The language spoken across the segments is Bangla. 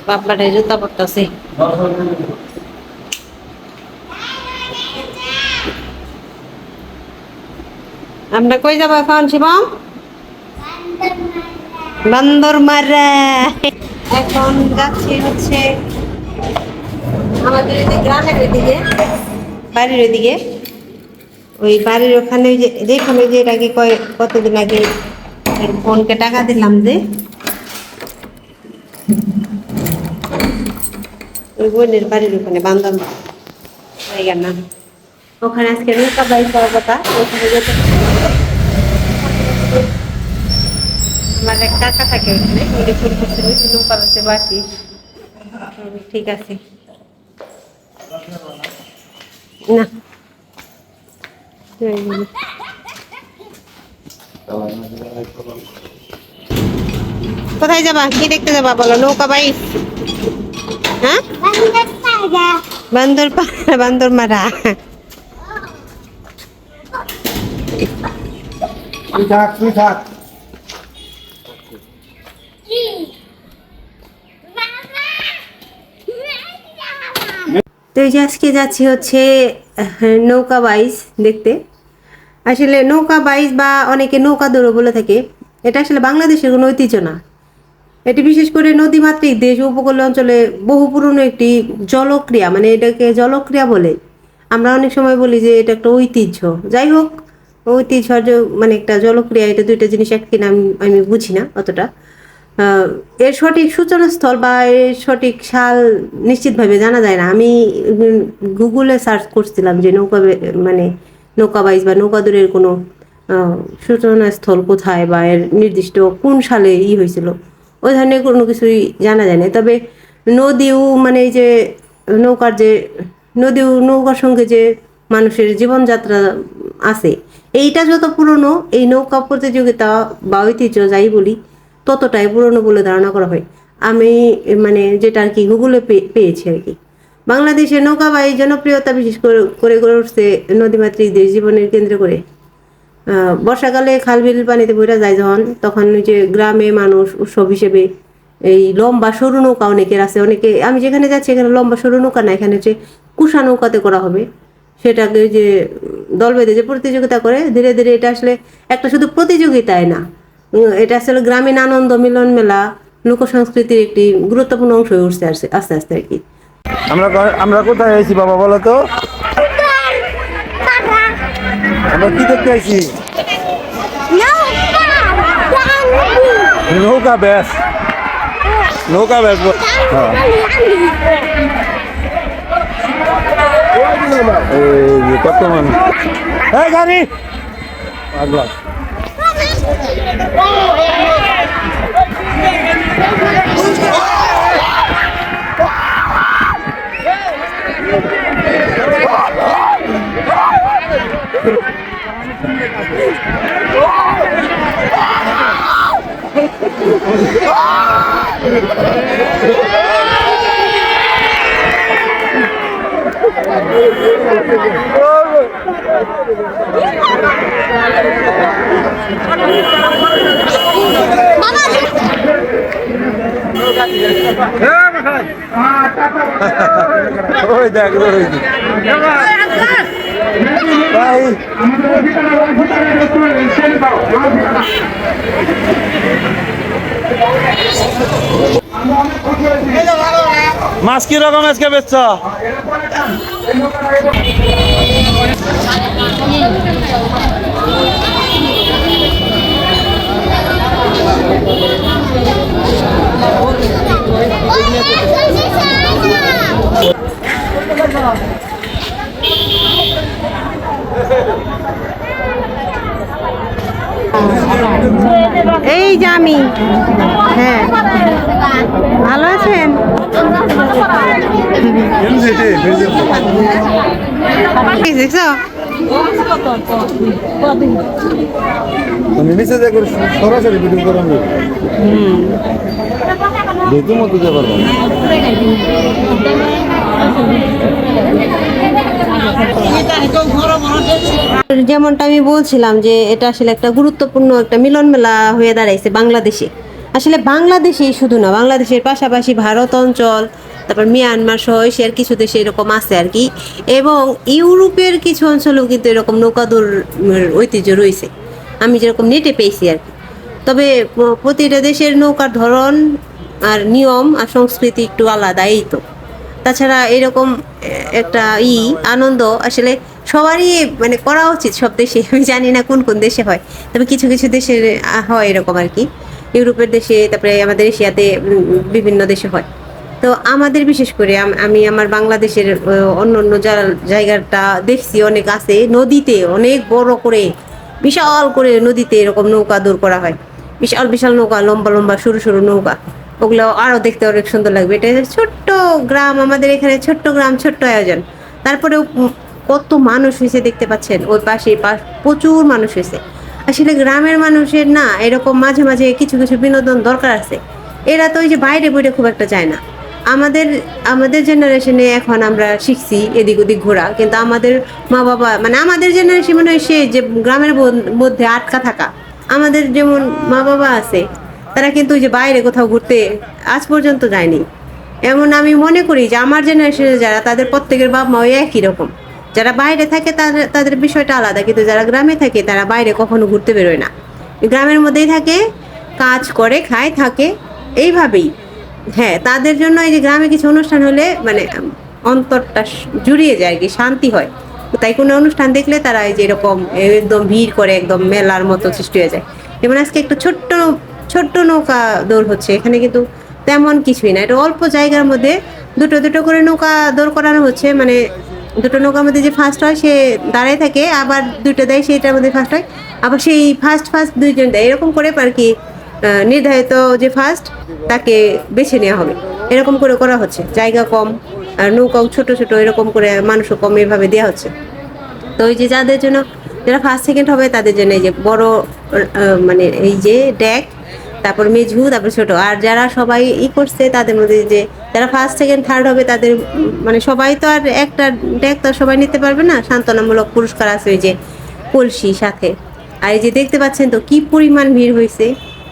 বাপলাটাই জুতা পড়তেছে। আমরা কই যাবো এখন শিবম? বান্দর মারা। এখন যাচ্ছি হচ্ছে আমাদের গ্রামের ওইদিকে, বাড়ির ওইদিকে। ওই বাড়ির ওখানে যেখানে যে আগে কতদিন আগে ফোনকে টাকা দিলাম, যে ওই বোনের বাড়ির ওখানে বান্ধব জায়গা না, ওখানে আজকে নৌকা বাইক হওয়ার কথা। ওখানে যেতে আমার এক কাকা থাকে ওখানে, ওই ফোন করছিল নৌকা বসে বাসি। ঠিক আছে না, কোথায় যাবা? কি দেখতে যাবা বলো? নৌকা বাইক? হ্যাঁ, বান্দর পাড়া, বান্দর মারা। তো এই যে আজকে যাচ্ছি হচ্ছে নৌকা বাইচ দেখতে। আসলে নৌকা বাইচ বা অনেকে নৌকা দৌড়ো বলে থাকে, এটা আসলে বাংলাদেশের কোনো ঐতিহ্য না। এটি বিশেষ করে নদীমাতৃক দেশ, উপকূল অঞ্চলে বহু পুরনো একটি জলক্রিয়া, মানে এটাকে জলক্রিয়া বলে। আমরা অনেক সময় বলি যে এটা একটা ঐতিহ্য। যাই হোক, ঐতিহ্য মানে একটা জলক্রিয়া, এটা দুইটা জিনিস এক কিনা আমি বুঝি না অতটা। এর সঠিক সূচনাস্থল বা এর সঠিক সাল নিশ্চিতভাবে জানা যায় না। আমি গুগলে সার্চ করছিলাম যে মানে নৌকা বাইচ বা নৌকাদৌড়ের কোনো সূচনাস্থল কোথায় বা এর নির্দিষ্ট কোন সালে হয়েছিল, ওই ধরনের কোনো কিছুই জানা যায় না। তবে নদীও মানে এই যে নৌকার সঙ্গে যে মানুষের জীবনযাত্রা আছে, এইটা যত পুরনো, এই নৌকা প্রতিযোগিতা বা ঐতিহ্য যাই বলি ততটাই পুরনো বলে ধারণা করা হয়। আমি মানে যেটা আর কি গুগলে পেয়েছি আর কি। বাংলাদেশের নৌকাবাহী জনপ্রিয়তা বিশেষ করে গড়ে উঠছে নদীমাতৃক দেশ জীবনের কেন্দ্র করে। বর্ষাকালে খাল বিল পানিতে বইরা যায় যখন, তখন ওই যে গ্রামে মানুষ উৎসব হিসেবে এই লম্বা সরু নৌকা অনেকের আছে। অনেকে, আমি যেখানে যাচ্ছি এখানে লম্বা সরু নৌকা না, এখানে হচ্ছে কুষা নৌকাতে করা হবে। সেটাকে যে দল বেঁধে যে প্রতিযোগিতা করে, ধীরে ধীরে এটা আসলে একটা শুধু প্রতিযোগিতায় না, এটা আসলে গ্রামীণ আনন্দ মিলন মেলা, লোক সংস্কৃতির একটি গুরুত্বপূর্ণ অংশ হয়ে উঠছে আস্তে আস্তে আর কি। আমরা কোথায় আইছি বাবা বলো তো? আমরা কি দেখতে আইছি? নৌকা ব্যাস, নৌকা ব্যাস। কত মানুষ গাড়ি আগলা। ওই দেখ ভাই, মাছ কি রকম আজকে বেচছ? এই যে আমি, হ্যাঁ ভালো আছেন? দেখছো সরাসরি ভিডিও করার দেখতে মতো দিতে পারবো। যেমনটা আমি বলছিলাম যে এটা আসলে একটা গুরুত্বপূর্ণ একটা মিলন মেলা হয়ে দাঁড়াইছে বাংলাদেশে। আসলে বাংলাদেশেই শুধু না, বাংলাদেশের পাশাপাশি ভারত অঞ্চল, তারপর মিয়ানমার সহ এশিয়ার কিছু দেশে এরকম আছে আর কি, এবং ইউরোপের কিছু অঞ্চলেও কিন্তু এরকম নৌকাদৌড় ঐতিহ্য রয়েছে, আমি যেরকম নেটে পেয়েছি আর কি। তবে প্রতিটা দেশের নৌকার ধরন আর নিয়ম আর সংস্কৃতি একটু আলাদা, এই তো। তাছাড়া এরকম একটা আনন্দ আসলে সবারই মানে করা উচিত সব দেশে। আমি জানি না কোন কোন দেশে হয়, তবে কিছু কিছু দেশে হয় এরকম আর কি। ইউরোপের দেশে, তারপরে আমাদের এশিয়াতে বিভিন্ন দেশে হয়। তো আমাদের বিশেষ করে আমি আমার বাংলাদেশের অন্য অন্য জায়গাটা দেখছি, অনেক আছে নদীতে অনেক বড় করে, বিশাল করে নদীতে এরকম নৌকা দৌড় করা হয়। বিশাল বিশাল নৌকা, লম্বা লম্বা সরু সরু নৌকা, ওগুলো আরো দেখতে অনেক সুন্দর লাগবে। এটা ছোট্ট গ্রাম, আমাদের এখানে ছোট্ট গ্রাম, ছোট্ট আয়োজন, তারপরেও কত মানুষ হয়েছে দেখতে পাচ্ছেন। ওই পাশে প্রচুর মানুষ হয়েছে। আসলে গ্রামের মানুষের না এরকম মাঝে মাঝে কিছু কিছু বিনোদন দরকার আছে। এরা তো ওই যে বাইরে বইরে খুব একটা যায় না। আমাদের আমাদের জেনারেশনে এখন আমরা শিখছি এদিক ওদিক ঘোরা, কিন্তু আমাদের মা বাবা মানে আমাদের জেনারেশন মনে হয় সে যে গ্রামের মধ্যে আটকা থাকা। আমাদের যেমন মা বাবা আছে, তারা কিন্তু ওই যে বাইরে কোথাও ঘুরতে আজ পর্যন্ত যায়নি। এমন আমি মনে করি যে আমার জেনারেশনে যারা, তাদের প্রত্যেকের বাবা মা একই রকম। যারা বাইরে থাকে তাদের বিষয়টা আলাদা, কিন্তু যারা গ্রামে থাকে তারা বাইরে কখনো ঘুরতে বেরোয় না, গ্রামের মধ্যেই থাকে, কাজ করে, খায়, থাকে এইভাবেই। হ্যাঁ, তাদের জন্য এই যে গ্রামে কিছু অনুষ্ঠান হলে মানে অন্তরটা জুড়িয়ে যায় আর কি, শান্তি হয়। তাই কোনো অনুষ্ঠান দেখলে তারা এই যে এরকম একদম ভিড় করে, একদম মেলার মতো সৃষ্টি হয়ে যায়। যেমন আজকে একটা ছোট্ট ছোট্ট নৌকা দৌড় হচ্ছে এখানে, কিন্তু তেমন কিছুই না, এটা অল্প জায়গার মধ্যে দুটো দুটো করে নৌকা দৌড় করানো হচ্ছে। মানে দুটো নৌকার মধ্যে যে ফার্স্ট হয় সে দাঁড়ায় থাকে, আবার দুটো দেয় সেটার মধ্যে ফার্স্ট হয়, আবার সেই ফার্স্ট দুইজন দেয়, এরকম করে আর কি। নির্ধারিত যে ফার্স্ট তাকে বেছে নেওয়া হবে, এরকম করে করা হচ্ছে। জায়গা কম আর নৌকাও ছোট ছোট, এরকম করে মানুষও কম, এভাবে দেওয়া হচ্ছে। তো ওই যে যাদের জন্য, যারা ফার্স্ট সেকেন্ড হবে তাদের জন্য এই যে বড় মানে এই যে ডেক, তারপর মেঝু, তারপর ছোট। আর যারা সবাই করছে তাদের মধ্যে যে যারা ফার্স্ট সেকেন্ড থার্ড হবে তাদের মানে সবাই তো আর একটা ডেক তো সবাই নিতে পারবে না, সান্ত্বনামূলক পুরস্কার আছে ওই যে কলসি সাথে। আর এই যে দেখতে পাচ্ছেন তো কি পরিমাণ ভিড় হয়েছে,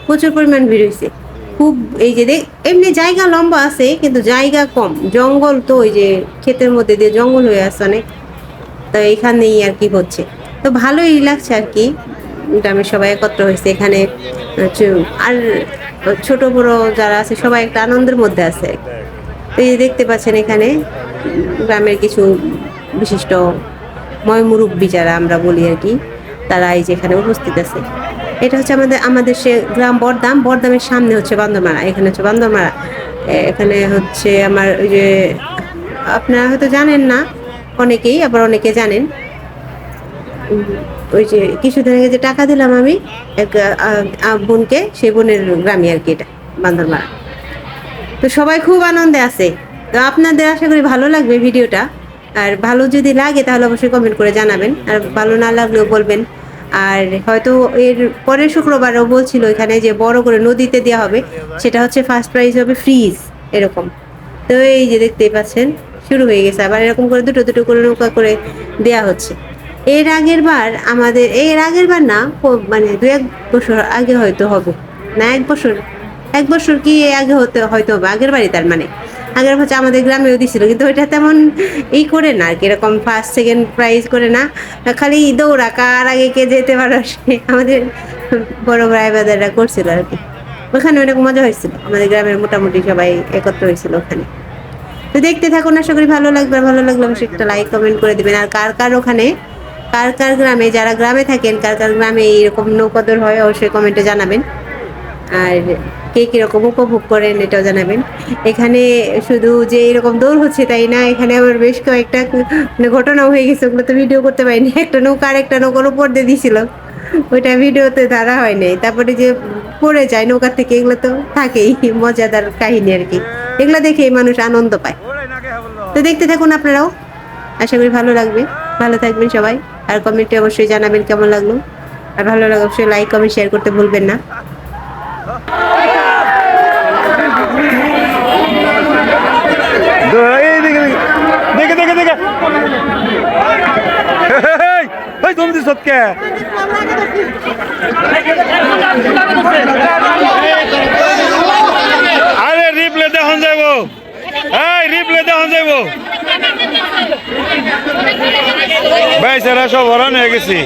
প্রচুর পরিমাণ ভিড় হয়েছে খুব। এই যে এমনি জায়গা লম্বা আছে কিন্তু জায়গা কম, জঙ্গল তো ওই যে ক্ষেতের মধ্যে দিয়ে জঙ্গল হয়ে আছে অনেক, তো এখানেই আর কি হচ্ছে। তো ভালোই লাগছে আর কি, গ্রামের সবাই একত্র হয়েছে এখানে। আর ছোট বড় যারা আছে সবাই একটা আনন্দের মধ্যে আছে। তো এই দেখতে পাচ্ছেন এখানে গ্রামের কিছু বিশিষ্ট ময়মুরব্বী যারা আমরা বলি আর কি, তারা এই যে এখানে উপস্থিত আছে। এটা হচ্ছে আমাদের সে গ্রাম বড়দামের সামনে হচ্ছে বান্দরমারা। এখানে হচ্ছে বান্দরমারা, এখানে হচ্ছে আমার ওই যে আপনারা হয়তো জানেন না অনেকেই, আবার অনেকে জানেন। ওই যে কিছুদিন আগে যে টাকা দিলাম আমি এক বোনকে, সেই বোনের গ্রামে আর কি এটা বান্দরমারা। তো সবাই খুব আনন্দে আছে। তো আপনাদের আশা করি ভালো লাগবে ভিডিওটা। আর ভালো যদি লাগে তাহলে অবশ্যই কমেন্ট করে জানাবেন, আর ভালো না লাগলেও বলবেন। আর হয়তো এর পরের শুক্রবারও বলছিল এখানে যে বড় করে নদীতে দেওয়া হবে, সেটা হচ্ছে ফার্স্ট প্রাইজ হবে ফ্রিজ এরকম। তো এই যে দেখতেই পাচ্ছেন শুরু হয়ে গেছে, আবার এরকম করে দুটো দুটো করে নৌকা করে দেয়া হচ্ছে। এর আগের বার না, মানে 2-1 বছর আগে হয়তো হবে না, 1 বছর কি আগে হয়তো হবে, আগের বাড়ি তার মানে আগের হচ্ছে আমাদের গ্রামেও দিছিল, কিন্তু ওইটা তেমন করে না আর কি, এরকম ফার্স্ট সেকেন্ড প্রাইজ করে না, খালি দৌড়া কার আগে কে যেতে পারো আমাদের বড় ভাই বাদাররা করছিল আর কি। ওখানে অনেক মজা হয়েছিল, আমাদের গ্রামের মোটামুটি সবাই একত্র হয়েছিল ওখানে। তো দেখতে থাকুন, আশা করি ভালো লাগবে। ভালো লাগলে অবশ্যই একটা লাইক কমেন্ট করে দিবেন। আর কার ওখানে, কার গ্রামে, যারা গ্রামে থাকেন, কার গ্রামে এরকম নৌকাদৌড় হয় অবশ্যই কমেন্টে জানাবেন। আর কে কিরকম উপভোগ করেন এটাও জানাবেন। এখানে শুধু যে এরকম দৌড় হচ্ছে তাই না, এখানে আবার বেশ কয়েকটা মানে ঘটনাও হয়ে গেছে, ওগুলো তো ভিডিও করতে পারিনি। একটা নৌকা আর একটা নৌকার উপর দিয়ে দিয়েছিল, ওইটা ভিডিওতে ধরা হয় নাই। তারপরে যে পড়ে যায় নৌকা থেকে, এগুলো তো থাকেই মজাদার কাহিনী আর কি, এগুলো দেখে মানুষ আনন্দ পায়। তো দেখতে থাকুন আপনারাও, আশা করি ভালো লাগবে। ভালো থাকবেন সবাই, আর কমেন্টে অবশ্যই জানাবেন কেমন লাগলো। আর ভালো লাগলে অবশ্যই লাইক কমেন্ট শেয়ার করতে ভুলবেন না। দেখে তুমি দিছ কে আরে রিপ্লে দেখুন যাইব এই রিপ্লে দেখুন যাইব ভাই সেরা সব হরান হয়ে গেছি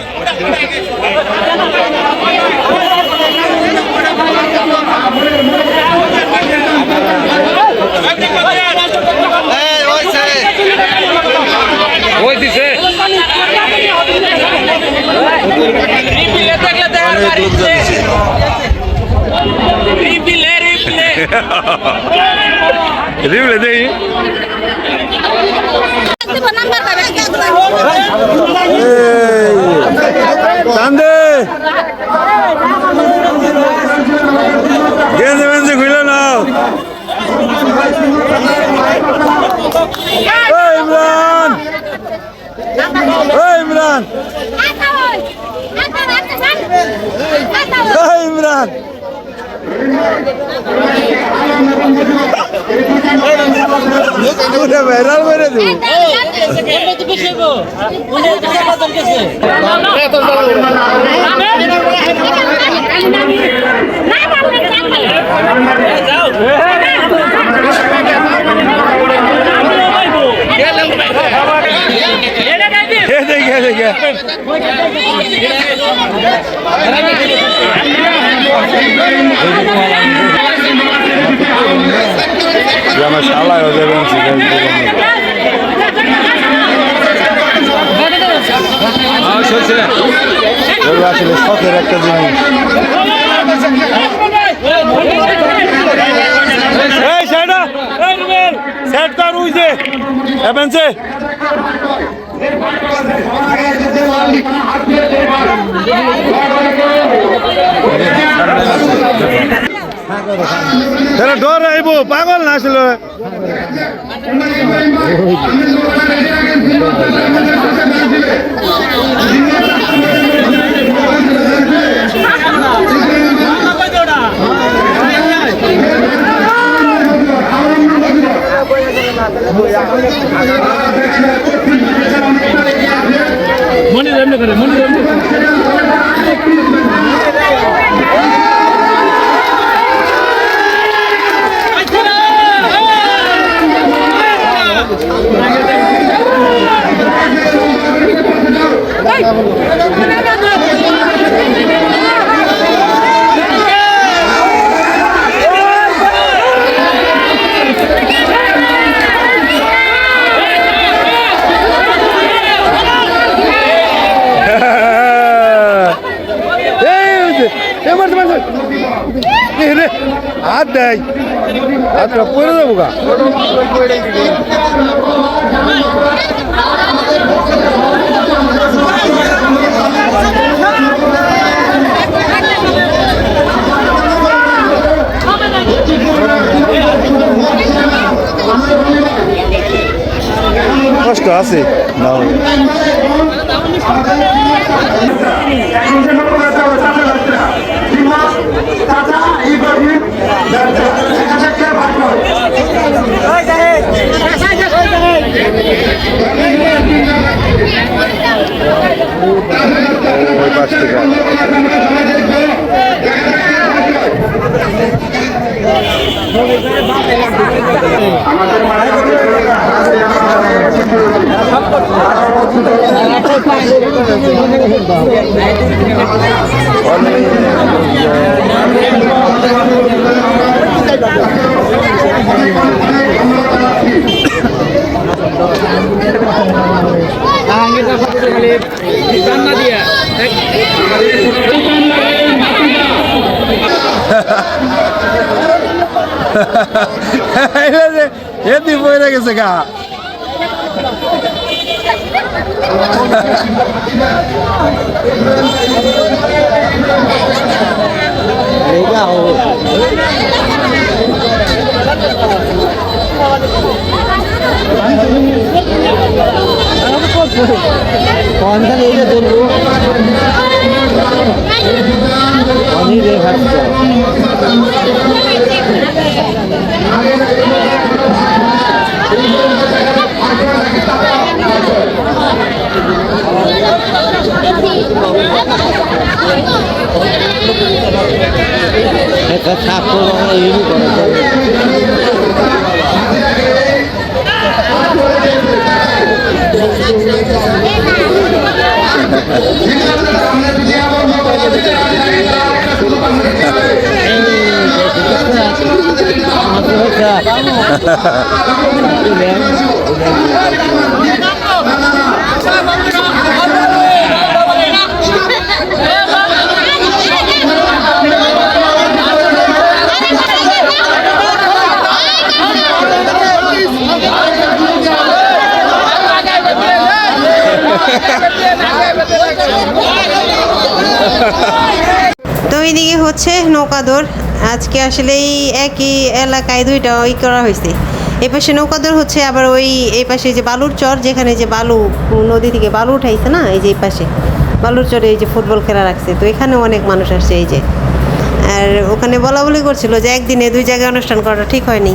ওই দিছে রিপ্লে দেই চান্দে গেঞ্জি মেঞ্জি খুলে নাও ইমরান ইমরান ইমরান পুরো ভাইরাল করে দেব আমার শালা হয়ে যাবেন আসলে শখের একটা জিনিস সেট কর উইছে এবেনছে ডর আইব পাগল না আসলে মনি এমনি করে মনি এমনি হাত দেয় হাতটা পরে দেবো গা কষ্ট আছে না ওই পাশ থেকে এদি বইরে গেছে গা Thank you. একটা ছাত্র ইউনি করে তো এইদিকে হচ্ছে নৌকাদৌড়। আজকে আসলে এই একই এলাকায় দুইটা করা হয়েছে। এই পাশে নৌকাদৌড় হচ্ছে, আবার ওই এই পাশে যে বালুর চর, যেখানে যে বালু নদী থেকে বালু উঠাইছে না, এই যে এই পাশে বালুর চরে এই যে ফুটবল খেলা রাখছে, তো এখানেও অনেক মানুষ আসছে। এই যে আর ওখানে বলা বলি করছিল যে একদিনে দুই জায়গায় অনুষ্ঠান করাটা ঠিক হয়নি,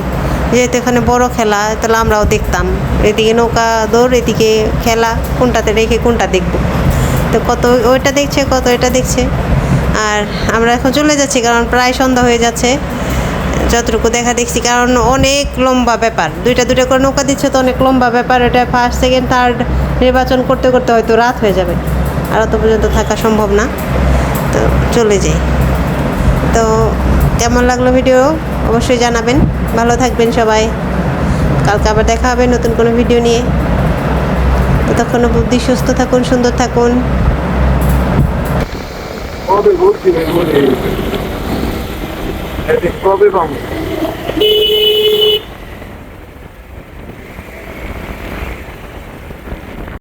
যেহেতু এখানে বড় খেলা, তাহলে আমরাও দেখতাম। এদিকে নৌকা দৌড়, এদিকে খেলা, কোনটাতে রেখে কোনটা দেখব। তো কত ওইটা দেখছে, কত এটা দেখছে। আর আমরা এখন চলে যাচ্ছি, কারণ প্রায় সন্ধ্যা হয়ে যাচ্ছে। যতটুকু দেখা দেখছি, কারণ অনেক লম্বা ব্যাপার, দুইটা করে নৌকা দিচ্ছে, তো অনেক লম্বা ব্যাপার। এটা ফার্স্ট সেকেন্ড থার্ড নির্বাচন করতে করতে হয়তো রাত হয়ে যাবে, আর অত পর্যন্ত থাকা সম্ভব না। তো চলে যাই। তো কেমন লাগলো ভিডিও অবশ্যই জানাবেন। ভালো থাকবেন সবাই। কালকে আবার দেখা হবে নতুন কোনো ভিডিও নিয়ে। ততক্ষণ অবধি সুস্থ থাকুন, সুন্দর থাকুন। কবে ভর্তি কবে পাবো?